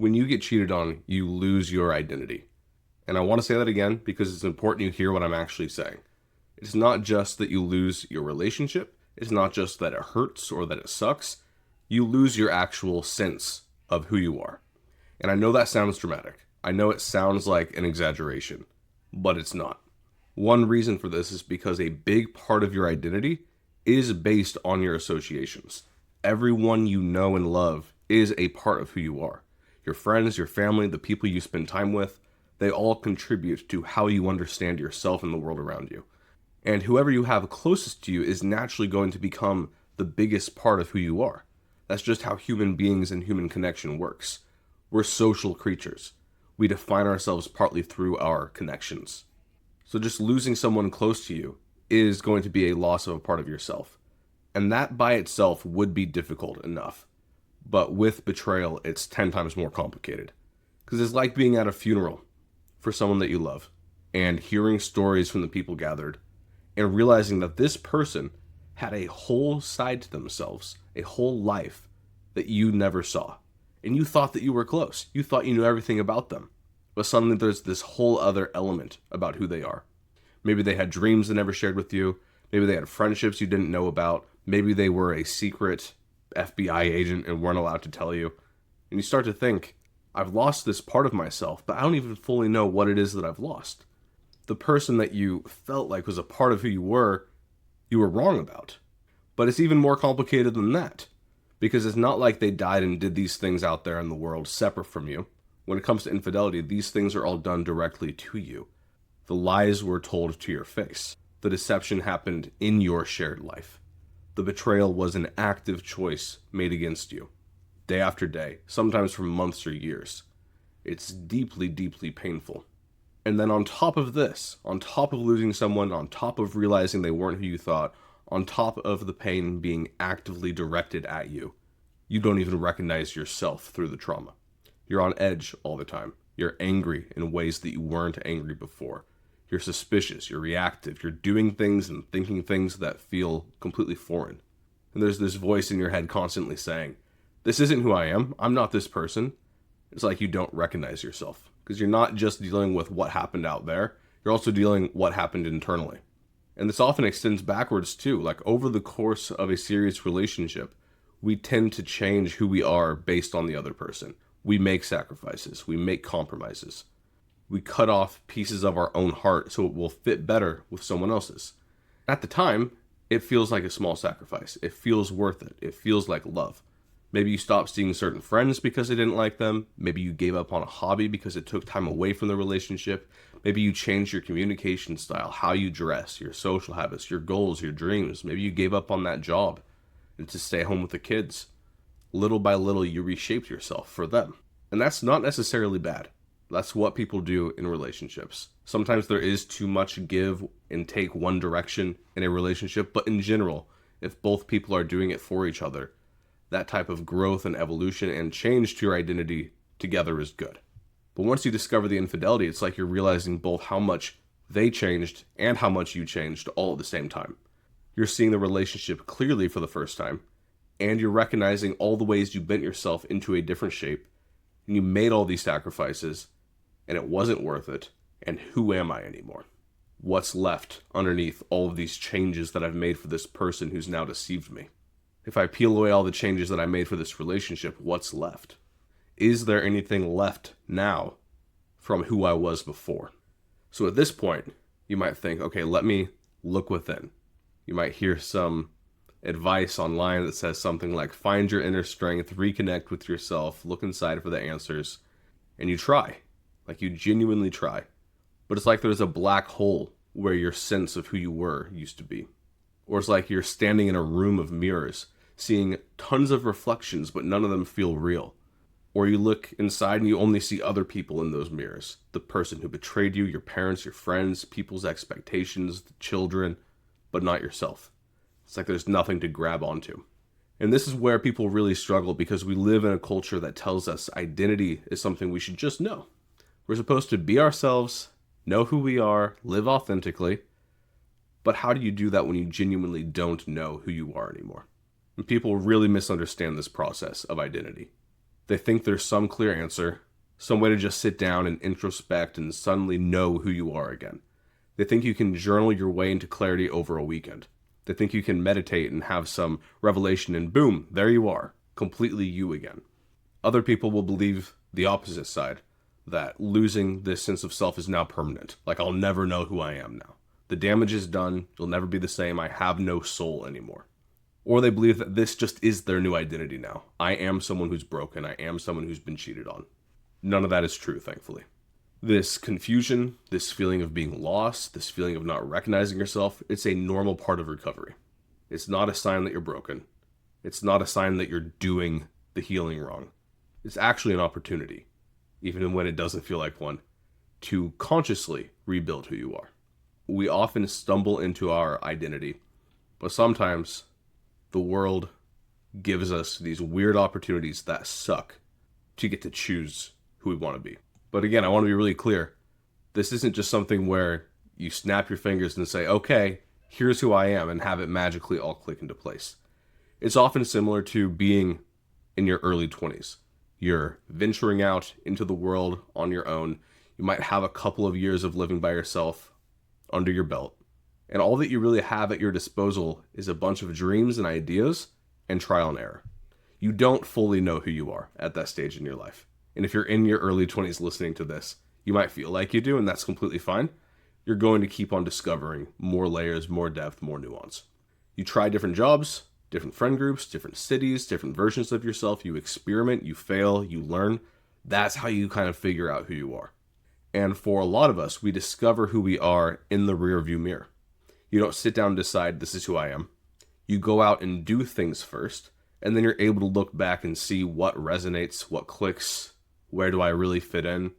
When you get cheated on, you lose your identity. And I want to say that again because it's important you hear what I'm actually saying. It's not just that you lose your relationship. It's not just that it hurts or that it sucks. You lose your actual sense of who you are. And I know that sounds dramatic. I know it sounds like an exaggeration, but it's not. One reason for this is because a big part of your identity is based on your associations. Everyone you know and love is a part of who you are. Your friends, your family, the people you spend time with, they all contribute to how you understand yourself and the world around you. And whoever you have closest to you is naturally going to become the biggest part of who you are. That's just how human beings and human connection works. We're social creatures. We define ourselves partly through our connections. So just losing someone close to you is going to be a loss of a part of yourself. And that by itself would be difficult enough. But with betrayal, it's 10 times more complicated. Because it's like being at a funeral for someone that you love and hearing stories from the people gathered and realizing that this person had a whole side to themselves, a whole life that you never saw. And you thought that you were close. You thought you knew everything about them. But suddenly there's this whole other element about who they are. Maybe they had dreams they never shared with you. Maybe they had friendships you didn't know about. Maybe they were a secret FBI agent and weren't allowed to tell you. And you start to think, I've lost this part of myself, but I don't even fully know what it is that I've lost. The person that you felt like was a part of who you were wrong about. But it's even more complicated than that. Because it's not like they died and did these things out there in the world separate from you. When it comes to infidelity, these things are all done directly to you. The lies were told to your face. The deception happened in your shared life. The betrayal was an active choice made against you, day after day, sometimes for months or years. It's deeply, deeply painful. And then on top of this, on top of losing someone, on top of realizing they weren't who you thought, on top of the pain being actively directed at you, you don't even recognize yourself through the trauma. You're on edge all the time. You're angry in ways that you weren't angry before. You're suspicious, you're reactive, you're doing things and thinking things that feel completely foreign. And there's this voice in your head constantly saying, this isn't who I am, I'm not this person. It's like you don't recognize yourself. Because you're not just dealing with what happened out there, you're also dealing with what happened internally. And this often extends backwards too. Like over the course of a serious relationship, we tend to change who we are based on the other person. We make sacrifices, we make compromises. We cut off pieces of our own heart so it will fit better with someone else's. At the time, it feels like a small sacrifice. It feels worth it. It feels like love. Maybe you stopped seeing certain friends because they didn't like them. Maybe you gave up on a hobby because it took time away from the relationship. Maybe you changed your communication style, how you dress, your social habits, your goals, your dreams. Maybe you gave up on that job and to stay home with the kids. Little by little, you reshaped yourself for them. And that's not necessarily bad. That's what people do in relationships. Sometimes there is too much give and take one direction in a relationship, but in general, if both people are doing it for each other, that type of growth and evolution and change to your identity together is good. But once you discover the infidelity, it's like you're realizing both how much they changed and how much you changed all at the same time. You're seeing the relationship clearly for the first time, and you're recognizing all the ways you bent yourself into a different shape, and you made all these sacrifices, and it wasn't worth it, and who am I anymore? What's left underneath all of these changes that I've made for this person who's now deceived me? If I peel away all the changes that I made for this relationship, what's left? Is there anything left now from who I was before? So at this point, you might think, okay, let me look within. You might hear some advice online that says something like, find your inner strength, reconnect with yourself, look inside for the answers, and you try. Like you genuinely try. But it's like there's a black hole where your sense of who you were used to be. Or it's like you're standing in a room of mirrors, seeing tons of reflections, but none of them feel real. Or you look inside and you only see other people in those mirrors. The person who betrayed you, your parents, your friends, people's expectations, the children, but not yourself. It's like there's nothing to grab onto. And this is where people really struggle because we live in a culture that tells us identity is something we should just know. We're supposed to be ourselves, know who we are, live authentically. But how do you do that when you genuinely don't know who you are anymore? And people really misunderstand this process of identity. They think there's some clear answer, some way to just sit down and introspect and suddenly know who you are again. They think you can journal your way into clarity over a weekend. They think you can meditate and have some revelation and boom, there you are, completely you again. Other people will believe the opposite side, that losing this sense of self is now permanent. Like, I'll never know who I am now. The damage is done. You'll never be the same. I have no soul anymore. Or they believe that this just is their new identity now. I am someone who's broken. I am someone who's been cheated on. None of that is true, thankfully. This confusion, this feeling of being lost, this feeling of not recognizing yourself, it's a normal part of recovery. It's not a sign that you're broken. It's not a sign that you're doing the healing wrong. It's actually an opportunity, even when it doesn't feel like one, to consciously rebuild who you are. We often stumble into our identity, but sometimes the world gives us these weird opportunities that suck to get to choose who we want to be. But again, I want to be really clear. This isn't just something where you snap your fingers and say, okay, here's who I am, and have it magically all click into place. It's often similar to being in your early 20s. You're venturing out into the world on your own. You might have a couple of years of living by yourself under your belt. And all that you really have at your disposal is a bunch of dreams and ideas and trial and error. You don't fully know who you are at that stage in your life. And if you're in your early 20s listening to this, you might feel like you do, and that's completely fine. You're going to keep on discovering more layers, more depth, more nuance. You try different jobs, different friend groups, different cities, different versions of yourself. You experiment, you fail, you learn. That's how you kind of figure out who you are. And for a lot of us, we discover who we are in the rearview mirror. You don't sit down and decide, this is who I am. You go out and do things first, and then you're able to look back and see what resonates, what clicks, where do I really fit in.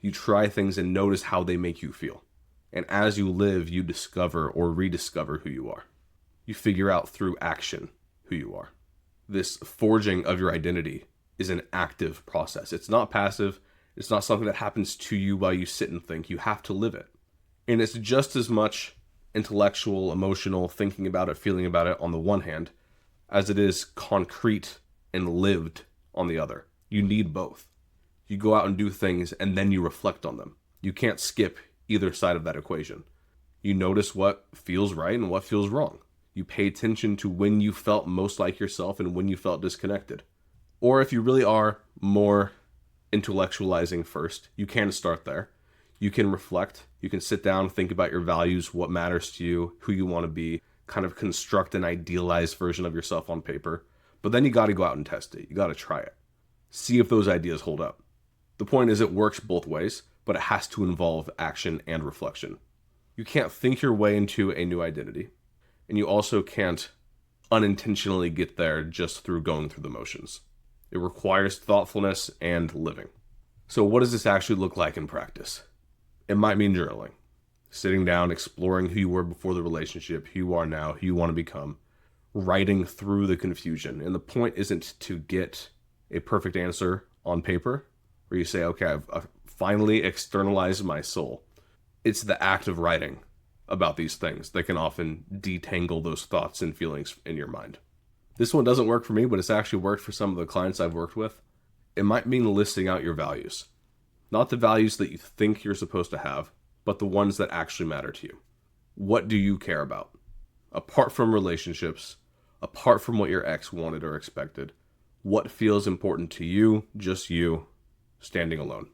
You try things and notice how they make you feel. And as you live, you discover or rediscover who you are. You figure out through action who you are. This forging of your identity is an active process. It's not passive. It's not something that happens to you while you sit and think. You have to live it. And it's just as much intellectual, emotional, thinking about it, feeling about it on the one hand, as it is concrete and lived on the other. You need both. You go out and do things and then you reflect on them. You can't skip either side of that equation. You notice what feels right and what feels wrong. You pay attention to when you felt most like yourself and when you felt disconnected. Or if you really are more intellectualizing first, you can start there. You can reflect. You can sit down, think about your values, what matters to you, who you want to be, kind of construct an idealized version of yourself on paper. But then you got to go out and test it. You got to try it. See if those ideas hold up. The point is, it works both ways, but it has to involve action and reflection. You can't think your way into a new identity, and you also can't unintentionally get there just through going through the motions. It requires thoughtfulness and living. So what does this actually look like in practice? It might mean journaling, sitting down, exploring who you were before the relationship, who you are now, who you want to become, writing through the confusion. And the point isn't to get a perfect answer on paper, where you say, okay, I've finally externalized my soul. It's the act of writing about these things that can often detangle those thoughts and feelings in your mind. This one doesn't work for me, but it's actually worked for some of the clients I've worked with. It might mean listing out your values. Not the values that you think you're supposed to have, but the ones that actually matter to you. What do you care about? Apart from relationships, apart from what your ex wanted or expected, what feels important to you, just you, standing alone?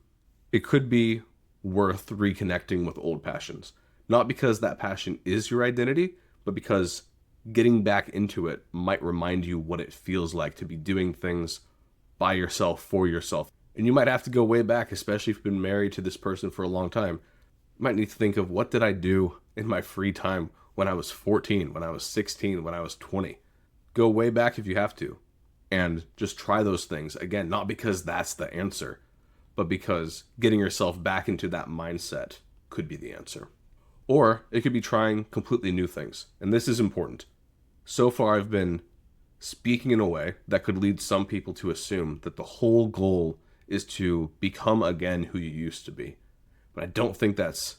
It could be worth reconnecting with old passions. Not because that passion is your identity, but because getting back into it might remind you what it feels like to be doing things by yourself, for yourself. And you might have to go way back, especially if you've been married to this person for a long time. You might need to think of, what did I do in my free time when I was 14, when I was 16, when I was 20? Go way back if you have to. And just try those things. Again, not because that's the answer, but because getting yourself back into that mindset could be the answer. Or it could be trying completely new things. And this is important. So far, I've been speaking in a way that could lead some people to assume that the whole goal is to become again who you used to be. But I don't think that's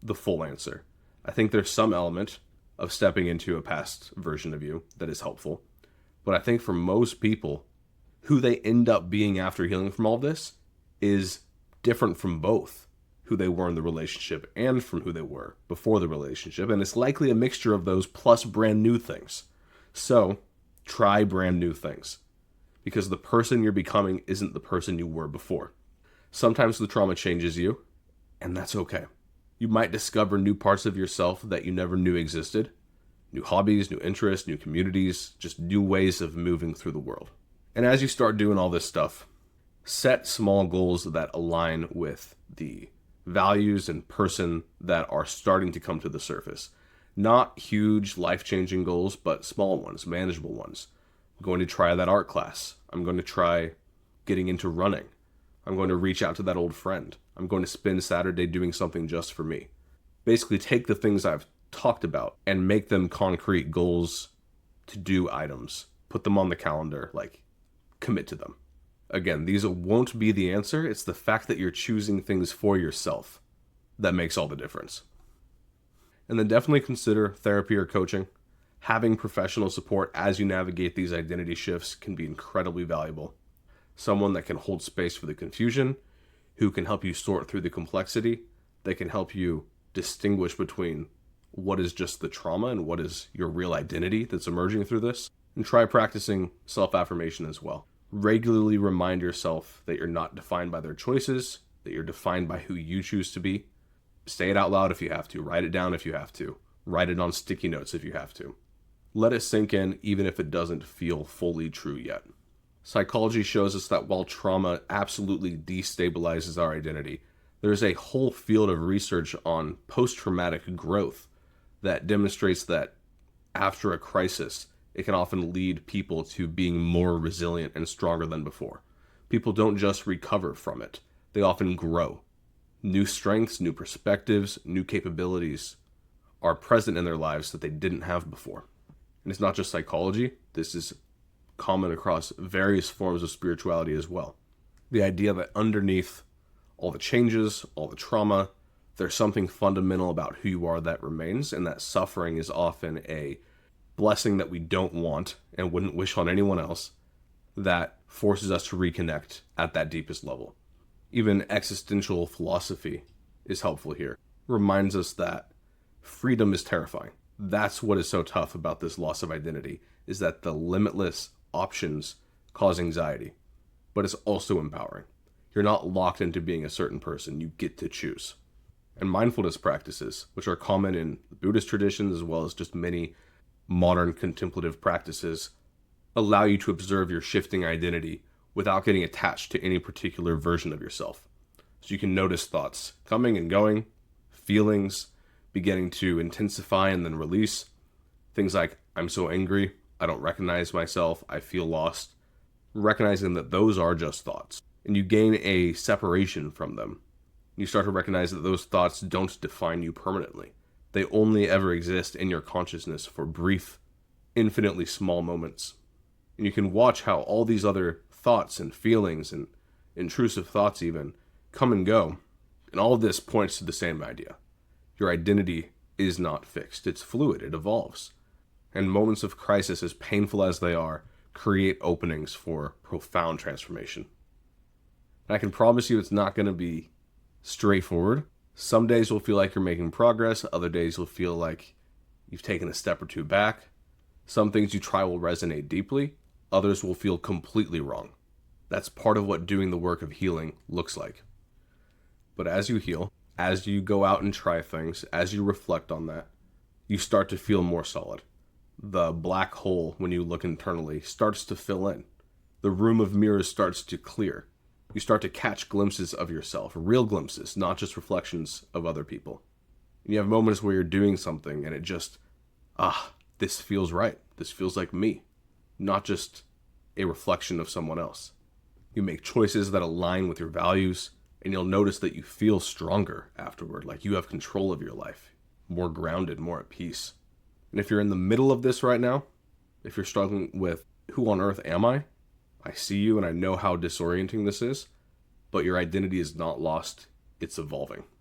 the full answer. I think there's some element of stepping into a past version of you that is helpful. But I think for most people who they end up being after healing from all this is different from both who they were in the relationship and from who they were before the relationship. And it's likely a mixture of those plus brand new things. So try brand new things, because the person you're becoming isn't the person you were before. Sometimes the trauma changes you, and that's okay. You might discover new parts of yourself that you never knew existed. New hobbies, new interests, new communities, just new ways of moving through the world. And as you start doing all this stuff, set small goals that align with the values and person that are starting to come to the surface. Not huge life-changing goals, but small ones, manageable ones. I'm going to try that art class. I'm going to try getting into running. I'm going to reach out to that old friend. I'm going to spend Saturday doing something just for me. Basically, take the things I've talked about and make them concrete goals, to do items. Put them on the calendar, like commit to them. Again, these won't be the answer. It's the fact that you're choosing things for yourself that makes all the difference. And then definitely consider therapy or coaching. Having professional support as you navigate these identity shifts can be incredibly valuable. Someone that can hold space for the confusion, who can help you sort through the complexity, that can help you distinguish between what is just the trauma and what is your real identity that's emerging through this. And try practicing self-affirmation as well. Regularly remind yourself that you're not defined by their choices, that you're defined by who you choose to be. Say it out loud if you have to. Write it down if you have to. Write it on sticky notes if you have to. Let it sink in even if it doesn't feel fully true yet. Psychology shows us that while trauma absolutely destabilizes our identity, there's a whole field of research on post-traumatic growth that demonstrates that after a crisis, it can often lead people to being more resilient and stronger than before. People don't just recover from it. They often grow. New strengths, new perspectives, new capabilities are present in their lives that they didn't have before. And it's not just psychology. This is common across various forms of spirituality as well. The idea that underneath all the changes, all the trauma, there's something fundamental about who you are that remains, and that suffering is often a blessing that we don't want and wouldn't wish on anyone else, that forces us to reconnect at that deepest level. Even existential philosophy is helpful here. Reminds us that freedom is terrifying. That's what is so tough about this loss of identity, is that the limitless options cause anxiety, but it's also empowering. You're not locked into being a certain person. You get to choose. And mindfulness practices, which are common in the Buddhist traditions as well as just many modern contemplative practices, allow you to observe your shifting identity without getting attached to any particular version of yourself. So you can notice thoughts coming and going, feelings beginning to intensify and then release. Things like, I'm so angry, I don't recognize myself, I feel lost. Recognizing that those are just thoughts. And you gain a separation from them. You start to recognize that those thoughts don't define you permanently. They only ever exist in your consciousness for brief, infinitely small moments. And you can watch how all these other thoughts and feelings and intrusive thoughts even come and go. And all of this points to the same idea. Your identity is not fixed. It's fluid. It evolves. And moments of crisis, as painful as they are, create openings for profound transformation. And I can promise you it's not going to be straightforward. Some days will feel like you're making progress. Other days will feel like you've taken a step or two back. Some things you try will resonate deeply. Others will feel completely wrong. That's part of what doing the work of healing looks like. But as you heal, as you go out and try things, as you reflect on that, you start to feel more solid. The black hole, when you look internally, starts to fill in. The room of mirrors starts to clear. You start to catch glimpses of yourself, real glimpses, not just reflections of other people. And you have moments where you're doing something and it just, this feels right. This feels like me, not just a reflection of someone else. You make choices that align with your values, and you'll notice that you feel stronger afterward, like you have control of your life, more grounded, more at peace. And if you're in the middle of this right now, if you're struggling with who on earth am I see you and I know how disorienting this is, but your identity is not lost, it's evolving.